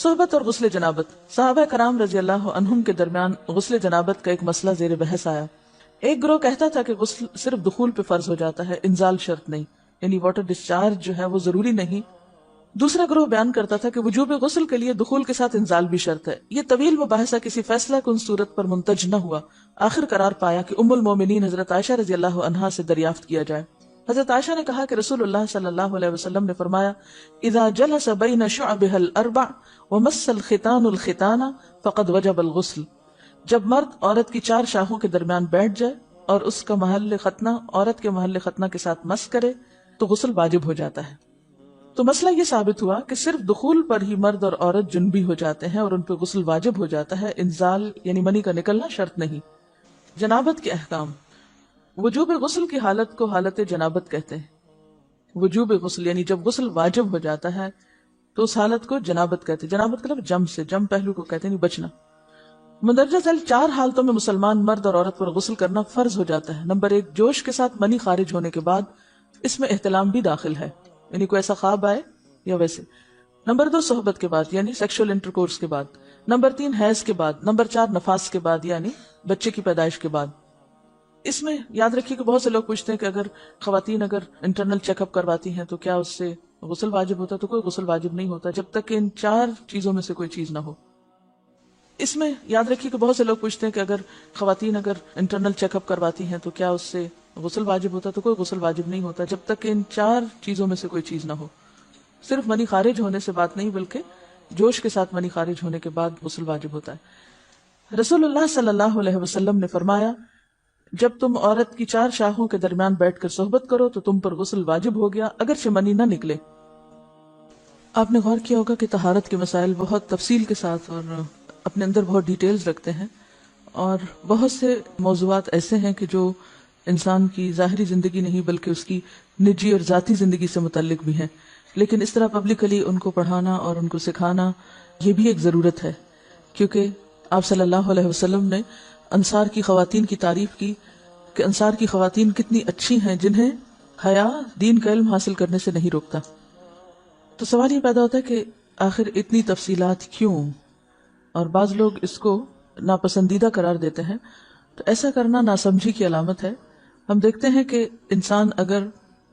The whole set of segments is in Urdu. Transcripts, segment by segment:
صحبت اور غسل جنابت. صحابہ کرام رضی اللہ عنہم کے درمیان غسل جنابت کا ایک مسئلہ زیر بحث آیا. ایک گروہ کہتا تھا کہ غسل صرف دخول پہ فرض ہو جاتا ہے، انزال شرط نہیں، یعنی واٹر ڈسچارج جو ہے وہ ضروری نہیں. دوسرا گروہ بیان کرتا تھا کہ وجوب غسل کے لیے دخول کے ساتھ انزال بھی شرط ہے. یہ طویل مباحثہ کسی فیصلہ کن صورت پر منتج نہ ہوا. آخر قرار پایا کہ ام المومنین حضرت عائشہ رضی اللہ عنہا سے دریافت کیا جائے. حضرت عائشہ نے کہا کہ رسول اللہ صلی اللہ علیہ وسلم نے فرمایا اذا جلس بین شعبها الاربع ومس الختان الختان فقد وجب الغسل. جب مرد عورت کی 4 شاخوں کے درمیان بیٹھ جائے اور اس کا محل ختنہ عورت کے محل ختنہ کے ساتھ مس کرے تو غسل واجب ہو جاتا ہے. تو مسئلہ یہ ثابت ہوا کہ صرف دخول پر ہی مرد اور عورت جنبی ہو جاتے ہیں اور ان پہ غسل واجب ہو جاتا ہے، انزال یعنی منی کا نکلنا شرط نہیں. جنابت کے احکام. وجوب غسل کی حالت کو حالت جنابت کہتے ہیں. وجوب غسل یعنی جب غسل واجب ہو جاتا ہے تو اس حالت کو جنابت کہتے ہیں. جنابت کا لفظ جم سے، جم پہلو کو کہتے ہیں بچنا. مندرجہ ذیل 4 حالتوں میں مسلمان مرد اور عورت پر غسل کرنا فرض ہو جاتا ہے. نمبر 1، جوش کے ساتھ منی خارج ہونے کے بعد، اس میں احتلام بھی داخل ہے، یعنی کوئی ایسا خواب آئے یا ویسے. نمبر 2، صحبت کے بعد یعنی سیکشل انٹرکورس کے بعد. نمبر 3، حیض کے بعد. نمبر 4، نفاس کے بعد یعنی بچے کی پیدائش کے بعد. اس میں یاد رکھیے کہ بہت سے لوگ پوچھتے ہیں کہ اگر خواتین انٹرنل چیک اپ کرواتی ہیں تو کیا اس سے غسل واجب ہوتا ہے؟ تو کوئی غسل واجب نہیں ہوتا جب تک کہ ان 4 چیزوں میں سے کوئی چیز نہ ہو. اس میں یاد رکھیے کہ بہت سے لوگ پوچھتے ہیں کہ اگر خواتین انٹرنل چیک اپ کرواتی ہیں تو کیا اس سے غسل واجب ہوتا ہے؟ تو کوئی غسل واجب نہیں ہوتا جب تک کہ ان 4 چیزوں میں سے کوئی چیز نہ ہو. صرف منی خارج ہونے سے بات نہیں بلکہ جوش کے ساتھ منی خارج ہونے کے بعد غسل واجب ہوتا ہے. رسول اللہ صلی اللہ علیہ وسلم نے فرمایا جب تم عورت کی 4 شاخوں کے درمیان بیٹھ کر صحبت کرو تو تم پر غسل واجب ہو گیا اگرچہ منی نہ نکلے. آپ نے غور کیا ہوگا کہ طہارت کے مسائل بہت تفصیل کے ساتھ اور اپنے اندر بہت ڈیٹیلز رکھتے ہیں، اور بہت سے موضوعات ایسے ہیں کہ جو انسان کی ظاہری زندگی نہیں بلکہ اس کی نجی اور ذاتی زندگی سے متعلق بھی ہیں. لیکن اس طرح پبلکلی ان کو پڑھانا اور ان کو سکھانا یہ بھی ایک ضرورت ہے، کیونکہ آپ صلی اللہ علیہ وسلم نے انصار کی خواتین کی تعریف کی کہ انصار کی خواتین کتنی اچھی ہیں جنہیں حیا دین کا علم حاصل کرنے سے نہیں روکتا. تو سوال یہ پیدا ہوتا ہے کہ آخر اتنی تفصیلات کیوں؟ اور بعض لوگ اس کو ناپسندیدہ قرار دیتے ہیں. تو ایسا کرنا ناسمجھی کی علامت ہے. ہم دیکھتے ہیں کہ انسان اگر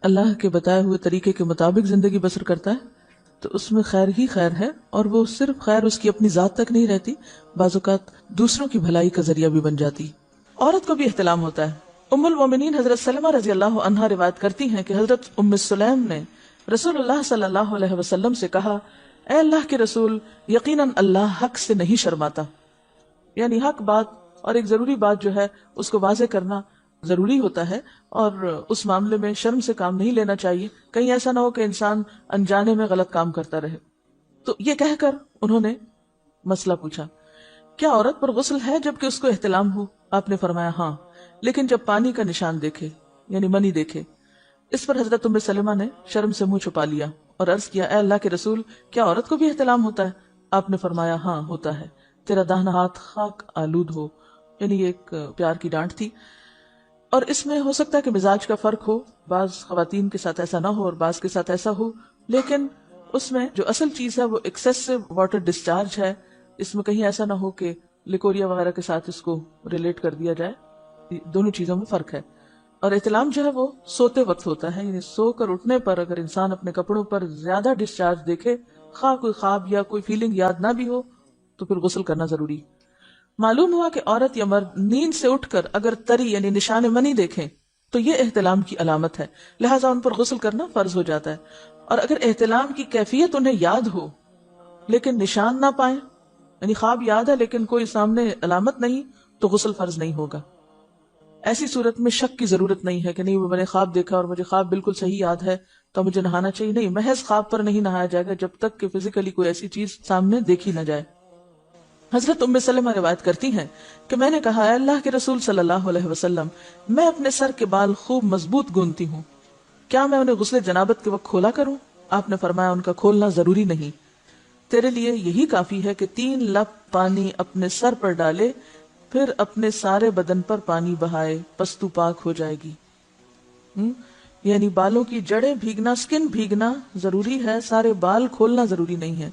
اللہ کے بتائے ہوئے طریقے کے مطابق زندگی بسر کرتا ہے تو اس میں خیر ہی خیر ہے، اور وہ صرف خیر اس کی اپنی ذات تک نہیں رہتی، بعض اوقات دوسروں کی بھلائی کا ذریعہ بھی بن جاتی. عورت کو بھی احتلام ہوتا ہے. ام المومنین حضرت سلمہ رضی اللہ عنہا روایت کرتی ہیں کہ حضرت ام سلیم نے رسول اللہ صلی اللہ علیہ وسلم سے کہا اے اللہ کے رسول، یقیناً اللہ حق سے نہیں شرماتا. یعنی حق بات اور ایک ضروری بات جو ہے اس کو واضح کرنا ضروری ہوتا ہے، اور اس معاملے میں شرم سے کام نہیں لینا چاہیے، کہیں ایسا نہ ہو کہ انسان انجانے میں غلط کام کرتا رہے. تو یہ کہہ کر انہوں نے مسئلہ پوچھا کیا عورت پر غسل ہے جبکہ اس کو احتلام ہو؟ آپ نے فرمایا ہاں، لیکن جب پانی کا نشان دیکھے یعنی منی دیکھے. اس پر حضرت ام سلمہ نے شرم سے منہ چھپا لیا اور عرض کیا اے اللہ کے رسول، کیا عورت کو بھی احتلام ہوتا ہے؟ آپ نے فرمایا ہاں ہوتا ہے، تیرا داہنا ہاتھ خاک آلود ہو. یعنی یہ ایک پیار کی ڈانٹ تھی، اور اس میں ہو سکتا ہے کہ مزاج کا فرق ہو، بعض خواتین کے ساتھ ایسا نہ ہو اور بعض کے ساتھ ایسا ہو، لیکن اس میں جو اصل چیز ہے وہ ایکسیسو واٹر ڈسچارج ہے. اس میں کہیں ایسا نہ ہو کہ لیکوریا وغیرہ کے ساتھ اس کو ریلیٹ کر دیا جائے. دونوں چیزوں میں فرق ہے. اور احتلام جو ہے وہ سوتے وقت ہوتا ہے، یعنی سو کر اٹھنے پر اگر انسان اپنے کپڑوں پر زیادہ ڈسچارج دیکھے، خواہ کوئی خواب یا کوئی فیلنگ یاد نہ بھی ہو، تو پھر غسل کرنا ضروری. معلوم ہوا کہ عورت یا مرد نیند سے اٹھ کر اگر تری یعنی نشان منی دیکھیں تو یہ احتلام کی علامت ہے، لہٰذا ان پر غسل کرنا فرض ہو جاتا ہے. اور اگر احتلام کی کیفیت انہیں یاد ہو لیکن نشان نہ پائیں، یعنی خواب یاد ہے لیکن کوئی سامنے علامت نہیں، تو غسل فرض نہیں ہوگا. ایسی صورت میں شک کی ضرورت نہیں ہے کہ نہیں وہ میں نے خواب دیکھا اور مجھے خواب بالکل صحیح یاد ہے تو مجھے نہانا چاہیے. نہیں، محض خواب پر نہیں نہایا جائے گا جب تک کہ فزیکلی کوئی ایسی چیز سامنے دیکھی نہ جائے. حضرت ام سلمہ روایت کرتی ہیں کہ میں نے کہا اے اللہ کے رسول صلی اللہ علیہ وسلم، میں اپنے سر کے بال خوب مضبوط گوندتی ہوں، کیا میں انہیں غسل جنابت کے وقت کھولا کروں؟ آپ نے فرمایا ان کا کھولنا ضروری نہیں، تیرے لیے یہی کافی ہے کہ 3 لپ پانی اپنے سر پر ڈالے، پھر اپنے سارے بدن پر پانی بہائے، پس تو پاک ہو جائے گی. یعنی بالوں کی جڑیں بھیگنا، سکن بھیگنا ضروری ہے، سارے بال کھولنا ضروری نہیں ہے.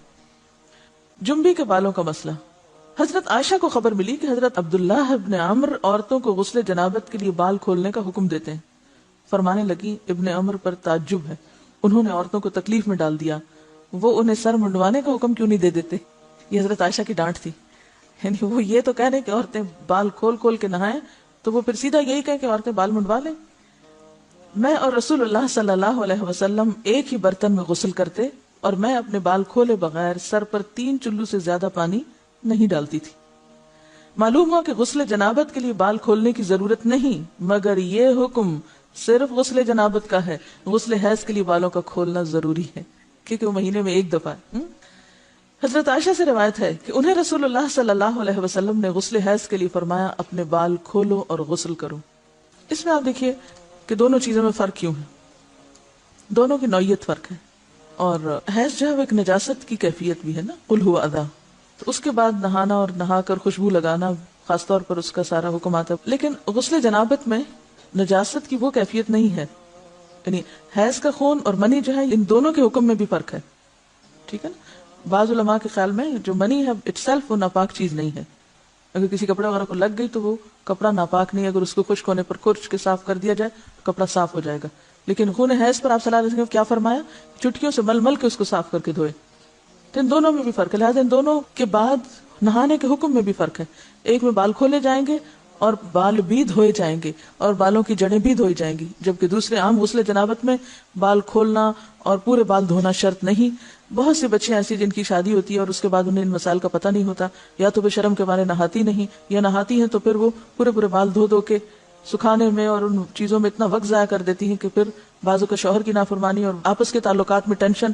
جنبی کے بالوں کا مسئلہ. حضرت عائشہ کو خبر ملی کہ حضرت عبداللہ ابن عمر عورتوں کو غسل جنابت کے لیے بال کھولنے کا حکم دیتے ہیں. فرمانے لگی ابن عمر پر تعجب ہے، انہوں نے عورتوں کو تکلیف میں ڈال دیا، وہ انہیں سر منڈوانے کا حکم کیوں نہیں دے دیتے؟ یہ حضرت عائشہ کی ڈانٹ تھی. یعنی وہ یہ تو کہہ رہے کہ عورتیں بال کھول کھول کے نہائیں، تو وہ پھر سیدھا یہی کہیں کہ عورتیں بال منڈوا لیں. میں اور رسول اللہ صلی اللہ علیہ وسلم ایک ہی برتن میں غسل کرتے اور میں اپنے بال کھولے بغیر سر پر 3 چلو سے زیادہ پانی نہیں ڈالتی تھی. معلوم ہوا کہ غسل جنابت کے لیے بال کھولنے کی ضرورت نہیں، مگر یہ حکم صرف غسل جنابت کا ہے. غسل حیض کے لیے بالوں کا کھولنا ضروری ہے کیونکہ وہ مہینے میں ایک دفعہ ہے. حضرت عائشہ سے روایت ہے کہ انہیں رسول اللہ صلی اللہ علیہ وسلم نے غسل حیض کے لیے فرمایا اپنے بال کھولو اور غسل کرو. اس میں آپ دیکھیے کہ دونوں چیزوں میں فرق کیوں ہے، دونوں کی نوعیت فرق ہے. اور حیض جو ہے وہ ایک نجاست کی کیفیت بھی ہے نا، قل ہوا اذی، تو اس کے بعد نہانا اور نہا کر خوشبو لگانا خاص طور پر اس کا سارا حکم آتا ہے. لیکن غسل جنابت میں نجاست کی وہ کیفیت نہیں ہے، یعنی حیض کا خون اور منی جو ہے ان دونوں کے حکم میں بھی فرق ہے. ٹھیک ہے نا. بعض علماء کے خیال میں جو منی ہے اٹ سیلف وہ ناپاک چیز نہیں ہے. اگر کسی کپڑے وغیرہ کو لگ گئی تو وہ کپڑا ناپاک نہیں ہے، اگر اس کو خشک ہونے پر کھرچ کے صاف کر دیا جائے تو کپڑا صاف ہو جائے گا. لیکن خون حیض پر آپ صلی اللہ علیہ وسلم نے کیا فرمایا؟ چٹکیوں سے مل مل کے اس کو صاف کر کے دھوئے. تو ان دونوں میں بھی فرق ہے، لہٰذا ان دونوں کے بعد نہانے کے حکم میں بھی فرق ہے. ایک میں بال کھولے جائیں گے اور بال بھی دھوئے جائیں گے اور بالوں کی جڑیں بھی دھوئی جائیں گی، جبکہ دوسرے عام غسل جنابت میں بال کھولنا اور پورے بال دھونا شرط نہیں. بہت سی بچیاں ایسی جن کی شادی ہوتی ہے اور اس کے بعد انہیں ان مسائل کا پتہ نہیں ہوتا، یا تو وہ شرم کے مارے نہاتی نہیں، یا نہاتی ہیں تو پھر وہ پورے بال دھو کے سکھانے میں اور ان چیزوں میں اتنا وقت ضائع کر دیتی ہیں کہ پھر بعضوں کا شوہر کی نافرمانی اور آپس کے تعلقات میں ٹینشن،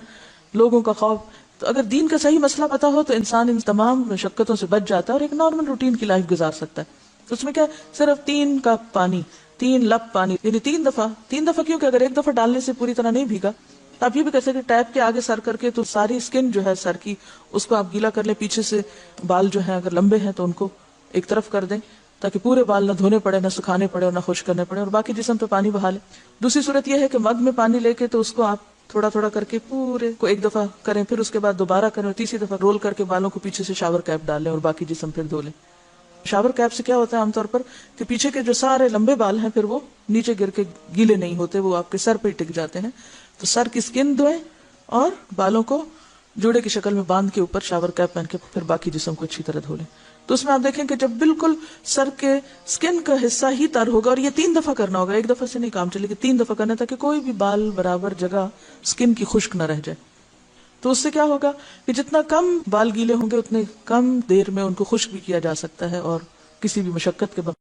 لوگوں کا خوف. تو اگر دین کا صحیح مسئلہ پتا ہو تو انسان ان تمام مشقتوں سے بچ جاتا ہے اور ایک نارمل روٹین کی لائف گزار سکتا ہے. اس میں کیا صرف 3 کپ پانی، 3 لپ پانی، یعنی 3 دفعہ کیوں کہ اگر ایک دفعہ ڈالنے سے پوری طرح نہیں بھیگا تو آپ یہ بھی کہہ سکتے ٹیپ کے آگے سر کر کے تو ساری اسکن جو ہے سر کی اس کو آپ گیلا کر لیں، پیچھے سے بال جو ہیں اگر لمبے ہیں تو ان کو ایک طرف کر دیں تاکہ پورے بال نہ دھونے پڑے، نہ سکھانے پڑے اور نہ خشک کرنے پڑے، اور باقی جسم پہ پانی بہا لیں. دوسری صورت یہ ہے کہ مگ میں پانی لے کے تو اس کو آپ تھوڑا تھوڑا کر کے پورے کو ایک دفعہ کریں، پھر اس کے بعد دوبارہ کریں اور تیسری دفعہ رول کر کے بالوں کو پیچھے سے شاور کیپ ڈال لیں اور باقی جسم پھر دھو لیں. شاور کیپ سے کیا ہوتا ہے عام طور پر کہ پیچھے کے جو سارے لمبے بال ہیں پھر وہ نیچے گر کے گیلے نہیں ہوتے، وہ آپ کے سر پہ ٹک جاتے ہیں. تو سر کی اسکن دھوئیں اور بالوں کو جوڑے کی شکل میں باندھ کے اوپر شاور کیپ پہن کے پھر باقی جسم کو اچھی طرح دھو لیں. تو اس میں آپ دیکھیں کہ جب بالکل سر کے اسکن کا حصہ ہی تر ہوگا، اور یہ 3 دفعہ کرنا ہوگا، ایک دفعہ سے نہیں کام چلے گا، 3 دفعہ کرنا تاکہ کوئی بھی بال برابر جگہ اسکن کی خشک نہ رہ جائے. تو اس سے کیا ہوگا کہ جتنا کم بال گیلے ہوں گے اتنے کم دیر میں ان کو خشک بھی کیا جا سکتا ہے اور کسی بھی مشقت کے بغیر.